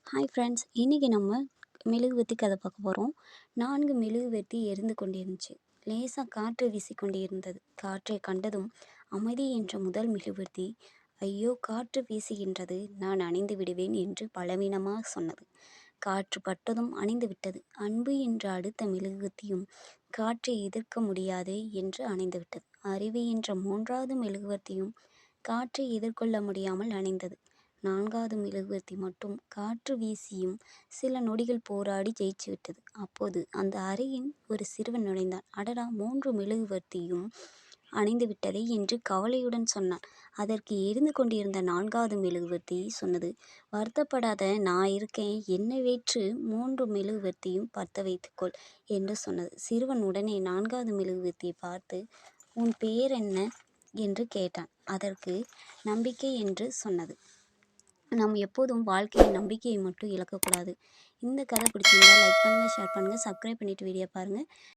Hi friends, இன்றைக்கி நம்ம மெழுகுவர்த்தி கதை பார்க்க போகிறோம். 4 மெழுகுவர்த்தி எரிந்து கொண்டிருந்துச்சு. லேசாக காற்று வீசிக்கொண்டே இருந்தது. காற்றை கண்டதும் அமைதி என்ற முதல் மெழுகுவர்த்தி, ஐயோ காற்று வீசுகின்றது, நான் அணைந்து விடுவேன் என்று பலவீனமாக சொன்னது. காற்று பட்டதும் அணைந்து விட்டது. அன்பு என்ற அடுத்த மெழுகுவர்த்தியும் காற்றை எதிர்க்க முடியாது என்று அணைந்து விட்டது. அறிவு என்ற 3வது மெழுகுவர்த்தியும் காற்றை எதிர்கொள்ள முடியாமல் அணைந்தது. 4வது மெழுகுவர்த்தி மட்டும் காற்று வீசியும் சில நொடிகள் போராடி ஜெயிச்சு விட்டது. அப்போது அந்த அறையின் ஒரு சிறுவன் நுழைந்தான். அடடா, 3 மெழுகுவர்த்தியும் அணைந்து விட்டதே என்று கவலையுடன் சொன்னான். அதற்கு எரிந்து கொண்டிருந்த 4வது மெழுகுவர்த்தி சொன்னது, வருத்தப்படாத, நான் இருக்கேன், என்னை வேற்று 3 மெழுகுவர்த்தியும் பற்ற வைத்துக்கொள் என்று சொன்னது. சிறுவன் உடனே 4வது மெழுகுவர்த்தியை பார்த்து, உன் பெயர் என்ன என்று கேட்டான். அதற்கு நம்பிக்கை என்று சொன்னது. நம்ம எப்போதும் வாழ்க்கையில் நம்பிக்கையை மட்டும் இழக்கக்கூடாது. இந்த கதை பிடிச்சிருந்தா லைக் பண்ணுங்கள், ஷேர் பண்ணுங்கள், சப்ஸ்கிரைப் பண்ணிவிட்டு வீடியோ பாருங்கள்.